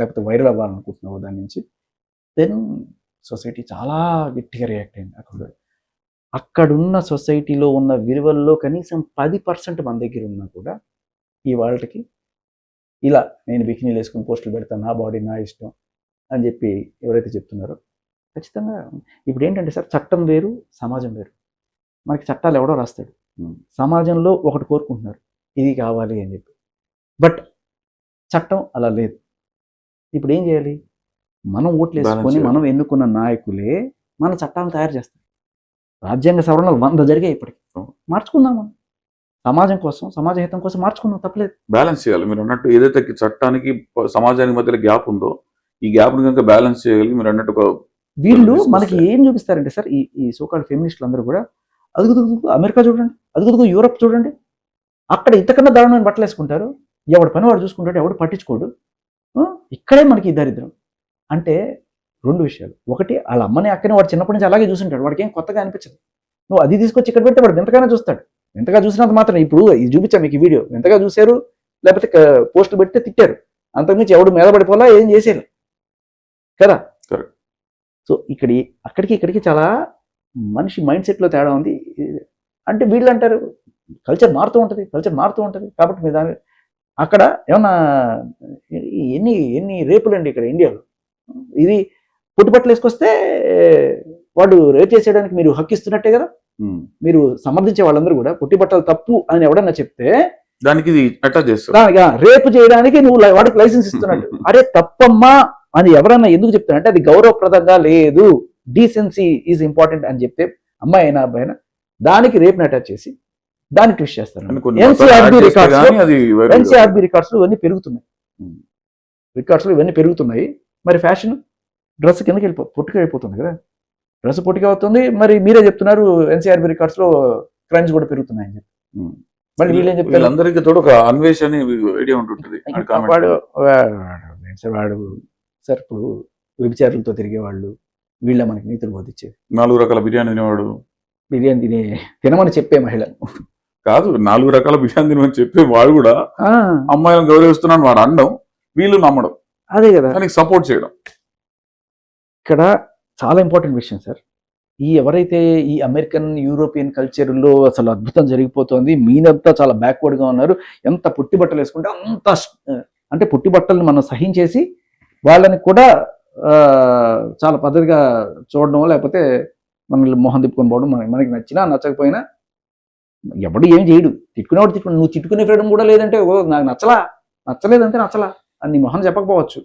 లేకపోతే వైరల్ అవ్వాలనుకుంటున్నావు దాని నుంచి, దెన్ సొసైటీ చాలా గట్టిగా రియాక్ట్ అయింది. అక్కడున్న సొసైటీలో ఉన్న విలువల్లో కనీసం 10% మన దగ్గర ఉన్నా కూడా ఇవాళకి ఇలా నేను బికినీలు వేసుకుని పోస్టులు పెడతాను, నా బాడీ నా ఇష్టం అని చెప్పి ఎవరైతే చెప్తున్నారో ఖచ్చితంగా ఇప్పుడు ఏంటంటే సార్, చట్టం వేరు సమాజం వేరు. మనకి చట్టాలు ఎవడో రాస్తాడు, సమాజంలో ఒకటి కోరుకుంటున్నారు ఇది కావాలి అని చెప్పి, బట్ చట్టం అలా లేదు. ఇప్పుడు ఏం చేయాలి? మనం ఓట్లు వేసుకొని మనం ఎన్నుకున్న నాయకులే మన చట్టాలను తయారు చేస్తారు. రాజ్యాంగ సవరణలు 100 జరిగాయి ఇప్పటికి. మార్చుకుందాం మనం, సమాజం కోసం, సమాజ హితం కోసం మార్చుకుందాం, తప్పలేదు. బ్యాలెన్స్ చేయాలి. మీరు అన్నట్టు ఏదైతే చట్టానికి సమాజానికి మధ్యలో గ్యాప్ ఉందో ఈ గ్యాప్ ని కనుక బ్యాలెన్స్ చేయగలిగి మీరు అన్నట్టు ఒక వీళ్ళు మనకి ఏం చూపిస్తారంటే సార్, ఈ సోకాల్డ్ ఫెమినిస్టులు అందరూ కూడా అదుగుదుగు అమెరికా చూడండి, అదుగుదుగు యూరప్ చూడండి, అక్కడ ఇంతకన్నా దారుణమైన బట్టలు వేసుకుంటారు, ఎవడి పని వాడు చూసుకుంటాడు, ఎవడు పట్టించుకోడు. ఇక్కడే మనకి ఈ దరిద్రం. అంటే 2 విషయాలు. ఒకటి, వాళ్ళ అమ్మని అక్కని వాడు చిన్నప్పటి నుంచి అలాగే చూసుంటాడు, వాడికి ఏం కొత్తగా అనిపించదు. నువ్వు అది తీసుకొచ్చి ఇక్కడ పెడితే వాడు వింతగానే చూస్తాడు. వింతగా చూసినంత మాత్రం ఇప్పుడు ఇది చూపించా మీకు ఈ వీడియో, వింతగా చూశారు లేకపోతే పోస్టులు పెడితే తిట్టారు, అంతకుమించి ఎవడు మీద పడిపోలా ఏం చేసేది కదా. సో అక్కడికి ఇక్కడికి చాలా మనిషి మైండ్ సెట్లో తేడా ఉంది. అంటే వీళ్ళు అంటారు కల్చర్ మారుతూ ఉంటుంది కాబట్టి మీ దాని అక్కడ ఏమన్నా ఎన్ని రేపులు అండి ఇక్కడ ఇండియాలో. ఇది పుట్టుబట్టలు వేసుకొస్తే వాడు రేప్ చేసేయడానికి మీరు హక్కిస్తున్నట్టే కదా. మీరు సమర్థించే వాళ్ళందరూ కూడా పుట్టిబట్టలు తప్పు అని ఎవడన్నా చెప్తే దానికి అటాచ్ చేస్తారు, రేపు చేయడానికి నువ్వు వాడికి లైసెన్స్ ఇస్తున్నట్టు. అరే తప్పమ్మా అని ఎవరన్నా ఎందుకు చెప్తారంటే అది గౌరవప్రదంగా లేదు, డీసెన్సీ ఈజ్ ఇంపార్టెంట్ అని చెప్తే అమ్మాయి అయినా అబ్బాయి అయినా దానికి రేపుని అటాచ్ చేసి దాన్ని ట్విస్ట్ చేస్తారు. ఎన్సీఆర్బీ రికార్డ్స్ ఇవన్నీ పెరుగుతున్నాయి, ఇవన్నీ పెరుగుతున్నాయి. మరి ఫ్యాషన్ డ్రెస్ కిందకి పొట్టుకెళ్ళిపోతుంది కదా, డ్రెస్ పొట్టిగా అవుతుంది. మరి మీరే చెప్తున్నారు ఎన్సీఆర్బీ రికార్డ్స్ లో క్రైమ్స్ కూడా పెరుగుతున్నాయని చెప్పి. మళ్ళీ వీళ్ళేం చెప్తారు, అందరికీ తోడు ఒక అన్వేషణ ఐడియా ఉంటుంటుంది. వాడు సార్ ఇప్పుడు వ్యభిచారులతో తిరిగేవాళ్ళు వీళ్ళ మనకి నీతులు బోధించేది. 4 రకాల బిర్యానీ తినేవాడు, బిర్యానీ తినమని చెప్పే మహిళ కాదు, 4 రకాల బిర్యానీ తినమని చెప్పే వాడు కూడా అమ్మాయిలను గౌరవిస్తున్నాను వాడు అనడం, వీళ్ళు నమ్మడం, అదే కదా దానికి సపోర్ట్ చేయడం. ఇక్కడ చాలా ఇంపార్టెంట్ విషయం సార్. ఎవరైతే ఈ అమెరికన్ యూరోపియన్ కల్చర్లో అసలు అద్భుతం జరిగిపోతుంది, మీరంతా చాలా బ్యాక్వర్డ్గా ఉన్నారు, ఎంత పుట్టి బట్టలు వేసుకుంటే అంత అంటే పుట్టి బట్టలను మనం సహించేసి వాళ్ళని కూడా చాలా పద్ధతిగా చూడడం, లేకపోతే మనల్ని మొహం తిప్పుకొని పోవడం, మనకి నచ్చినా నచ్చకపోయినా ఎవడు ఏం చేయడు, తిట్టుకునేవాడు తిట్టుకుని, నువ్వు తిట్టుకునే ఫ్రీడమ్ కూడా లేదంటే నాకు నచ్చలేదంటే నచ్చలా అని నీ మొహం చెప్పకపోవచ్చు,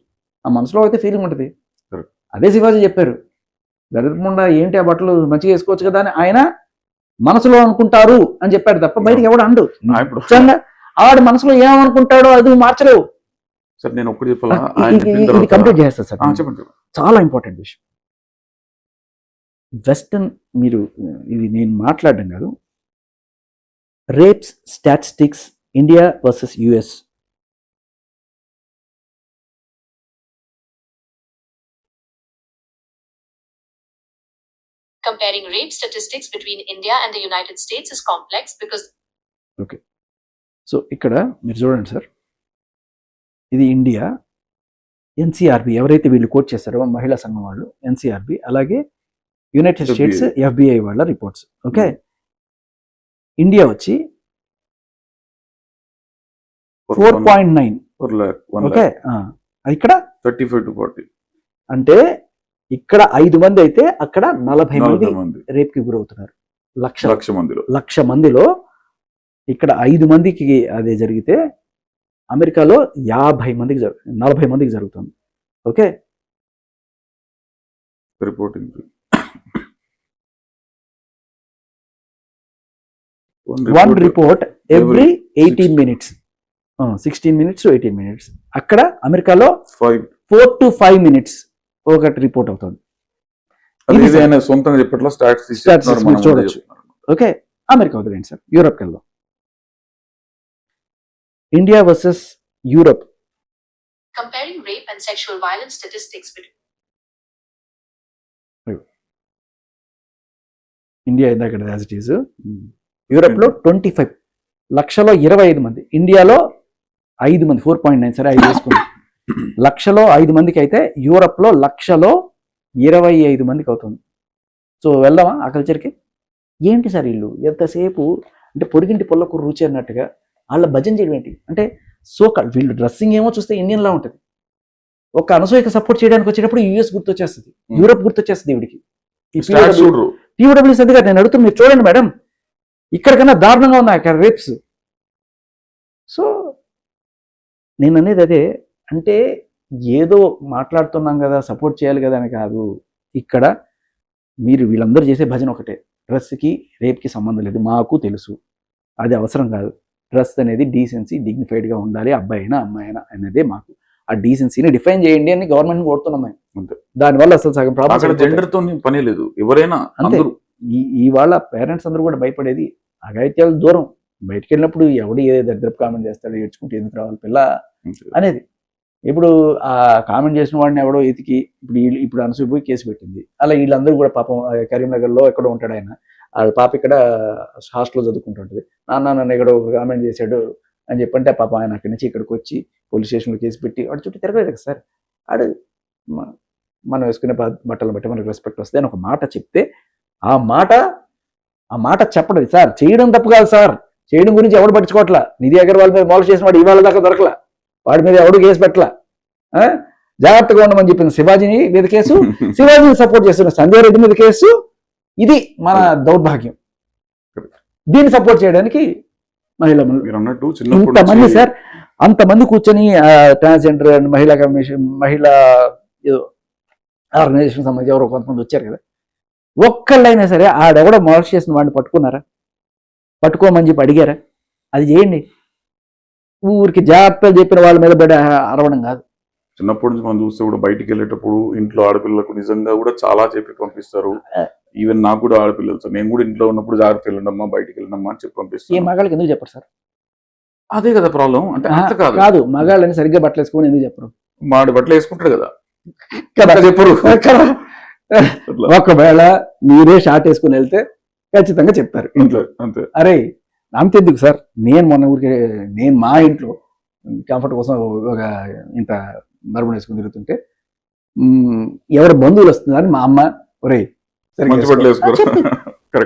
ఆ మనసులో అయితే ఫీలింగ్ ఉంటుంది. అదే శివాజీ చెప్పారు, దరిద్రముండా ఏంటి ఆ బట్టలు మంచిగా వేసుకోవచ్చు కదా అని ఆయన మనసులో అనుకుంటారు అని చెప్పాడు తప్ప బయటకు ఎవడు అండు. ఆవిడ మనసులో ఏమనుకుంటాడో అది మార్చలేవు. సార్ నేను ఒకటి చెప్పాలా, ఇది కంప్లీట్ చేస్తారు సార్. చెప్పండి, చాలా ఇంపార్టెంట్ విషయం. వెస్టర్న్ మీరు ఇది నేను మాట్లాడడం కాదు, rapes statistics India versus US. Comparing rape statistics between India and the United States is complex because okay, so ఇక్కడ మీరు చూడండి సార్, ఇది ఇండియా ఎన్సీఆర్బి ఎవరైతే వీళ్ళు కోట్ చేశారో మహిళా సంఘం వాళ్ళు ఎన్సీఆర్బి, అలాగే యునైటెడ్ స్టేట్స్ ఎఫ్బిఐ వాళ్ళ రిపోర్ట్స్. ఓకే, ఇండియా వచ్చి 4.9, ఓకే, ఇక్కడ 35 to 40, అంటే ఇక్కడ 5 మంది అయితే అక్కడ 40 మంది రేప్ కి గురవుతున్నారు. లక్ష మందిలో ఇక్కడ 5 మందికి అదే జరిగితే అమెరికాలో 40 మందికి జరుగుతుంది. Okay, reporting one report every 18 minutes, 16 minutes to 18 minutes. అక్కడ అమెరికాలో 4 to 5 minutes ఒకటి రిపోర్ట్ అవుతుంది. సొంతంగా చెప్పట్లో చూడొచ్చు. ఓకే, అమెరికా వదిలేండి సార్, యూరోప్కి వెళ్దాం. India versus Europe. comparing rape and sexual violence statistics between India ఇందాక యాజ్ ఇట్ ఈజ్, యూరోప్ లో 25 లక్షలో 25 మంది, ఇండియాలో 5 మంది, 4.9 సరే 5 వేసుకుంది. లక్షలో 5 మందికి అయితే యూరోప్ లో లక్షలో 25 మందికి అవుతుంది. సో వెళ్దామా ఆ కల్చర్కి? ఏంటి సార్ వీళ్ళు ఎంతసేపు అంటే పొరిగింటి పొల్లకు రుచి అన్నట్టుగా వాళ్ళ భజన చేయడం ఏంటి అంటే వీళ్ళు డ్రెస్సింగ్ ఏమో చూస్తే ఇండియన్లా ఉంటుంది. ఒక అనసూయకి సపోర్ట్ చేయడానికి వచ్చేటప్పుడు యూఎస్ గుర్తొచ్చేస్తుంది, యూరోప్ గుర్తొచ్చేస్తుంది ఈవిడికి. టీఓడబ్ల్యూస్ అందుకే నేను అడుగుతున్నా, మీరు చూడండి మేడం, ఇక్కడికన్నా దారుణంగా ఉన్నాయి అక్కడ రేప్స్. సో నేను అనేది అదే, అంటే ఏదో మాట్లాడుతున్నాం కదా సపోర్ట్ చేయాలి కదా అని కాదు. ఇక్కడ మీరు వీళ్ళందరూ చేసే భజన ఒకటే, డ్రెస్కి రేప్కి సంబంధం లేదు, మాకు తెలుసు అది అవసరం కాదు. డ్రెస్ అనేది డీసెన్సీ డిగ్నిఫైడ్గా ఉండాలి, అబ్బాయి అయినా అమ్మాయి అయినా అనేదే మాకు. ఆ డీసెన్సీని డిఫైన్ చేయండి అని గవర్నమెంట్ కోరుతున్నాం మేము. అంతే, దానివల్ల అసలు సగం ప్రాబ్లమ్ జెండర్తో పని లేదు, ఎవరైనా అంతే. ఇవాళ పేరెంట్స్ అందరూ కూడా భయపడేది అఘాయిత్యాలు దూరం, బయటకు వెళ్ళినప్పుడు ఎవడు ఏ దగ్గర కామెంట్ చేస్తాడో ఏడ్చుకుంటే ఎందుకు రావాలి పిల్ల అనేది. ఇప్పుడు ఆ కామెంట్ చేసిన వాడిని ఎవడో ఎతికి ఇప్పుడు అనసూయ పోయి కేసు పెట్టింది. అలా వీళ్ళందరూ కూడా పాపం కరీంనగర్లో ఎక్కడో ఉంటాడు ఆయన, వాళ్ళ పాప ఇక్కడ హాస్టల్లో చదువుకుంటుంటుంది. నన్ను ఎక్కడో కామెంట్ చేశాడు అని చెప్పంటే పాప ఆయన అక్కడి నుంచి ఇక్కడికి వచ్చి పోలీస్ స్టేషన్లో కేసు పెట్టి వాడు చుట్టూ తిరగలేదు కదా సార్. ఆడు మనం వేసుకునే బట్టలను బట్టి మనకు రెస్పెక్ట్ వస్తే అని ఒక మాట చెప్తే ఆ మాట చెప్పడం సార్ చేయడం తప్పు కాదు సార్. చేయడం గురించి ఎవడు పట్టించుకోవట్లా. నిధి అగర్వాల్ మీద మోసం చేసిన వాడు ఇవాళ దాకా దొరకలా, వాడి మీద ఎవడు కేసు పెట్టలా. జాగ్రత్తగా ఉండమని చెప్పిన శివాజీని మీద కేసు, శివాజీని సపోర్ట్ చేస్తున్న సంజయ్ రెడ్డి మీద కేసు. ఇది మన దౌర్భాగ్యం. దీన్ని సపోర్ట్ చేయడానికి ఇంతమంది సార్, అంతమంది కూర్చొని ట్రాన్స్జెండర్ అండ్ మహిళా కమిషన్, మహిళా ఏదో ఆర్గనైజేషన్ సంబంధించి ఎవరో కొంతమంది వచ్చారు కదా, ఒక్కళ్ళైనా సరే ఆడెవడో మోసం చేసిన వాడిని పట్టుకున్నారా? పట్టుకోమని చెప్పి అడిగారా? అది చేయండి. ఊరికి జాగ్రత్తలు చెప్పిన వాళ్ళ మీద పడి అరవడం కాదు. చిన్నప్పటి నుంచి మనం చూస్తే కూడా బయటికి వెళ్ళేటప్పుడు ఇంట్లో ఆడపిల్లలకు నిజంగా కూడా చాలా చెప్పి పంపిస్తారు. ఈవెన్ నాకు కూడా ఆడపిల్లలు సార్, నేను కూడా ఇంట్లో ఉన్నప్పుడు జాగ్రత్త వెళ్ళండమ్మా, బయటికి వెళ్ళండమ్మా అని చెప్పి పంపిస్తాను. ఈ మగాళ్ళకి ఎందుకు చెప్పరు సార్? అదే కదా ప్రాబ్లం. అంటే కాదు, మగాళ్ళని సరిగ్గా బట్టలు వేసుకోమని ఎందుకు చెప్పరు? మాడి బట్టలు వేసుకుంటారు కదా చెప్పరు. ఒకవేళ మీరే షార్ట్ వేసుకుని వెళ్తే ఖచ్చితంగా చెప్తారు ఇంట్లో. అంతే. అరే అంతెందుకు సార్, నేను మా ఇంట్లో కంఫర్ట్ కోసం ఒక ఇంత మరుగు వేసుకుని తిరుగుతుంటే ఎవరు బంధువులు వస్తుందని మా అమ్మ ఒరే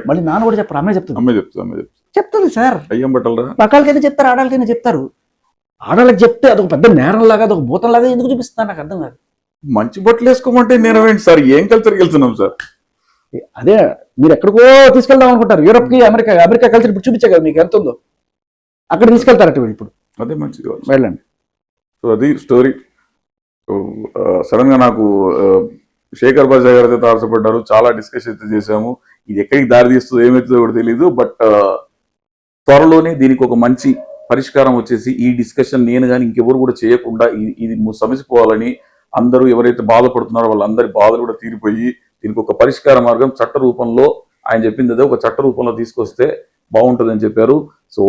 మళ్ళీ నాన్న కూడా చెప్పరు, అమ్మే చెప్తుంది. చెప్తుంది సార్. పక్కలకైతే చెప్తారు, ఆడాలకైనా చెప్తారు. ఆడాలకు చెప్తే అదొక పెద్ద నేరం లాగా, అదొక భూతం లాగా ఎందుకు చూపిస్తాను నాకు అర్థం కాదు. మంచి బట్టలు వేసుకోమంటే నేనవేంటి సార్, ఏం కల్చర్కి వెళ్తున్నాం సార్? అదే మీరు ఎక్కడికో తీసుకెళ్దాం అనుకుంటారు, యూరోప్కి, అమెరికా కల్చర్ ఇప్పుడు చూపించే కదా మీకు ఎంత ఉందో, అక్కడ తీసుకెళ్తారట ఇప్పుడు. అదే మంచిది, వెళ్ళండి. సో అది స్టోరీ. సో సడన్ గా నాకు శేఖర్ బాషా గారు అయితే తారసపడ్డారు, చాలా డిస్కషన్ అయితే చేశాము. ఇది ఎక్కడికి దారి తీస్తుందో ఏమవుతుందో కూడా తెలియదు. బట్ త్వరలోనే దీనికి ఒక మంచి పరిష్కారం వచ్చేసి ఈ డిస్కషన్ నేను కానీ ఇంకెవరు కూడా చేయకుండా ఇది సమసిపోవాలని, అందరూ ఎవరైతే బాధపడుతున్నారో వాళ్ళందరి బాధలు కూడా తీరిపోయి దీనికి ఒక పరిష్కార మార్గం చట్ట రూపంలో, ఆయన చెప్పింది అదే, ఒక చట్ట రూపంలో తీసుకొస్తే బాగుంటుందని చెప్పారు. సో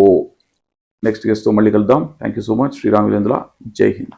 నెక్స్ట్ గెస్ట్తో మళ్ళీ కలుద్దాం. Thank you so much. Sriram Virendra. జై హింద్.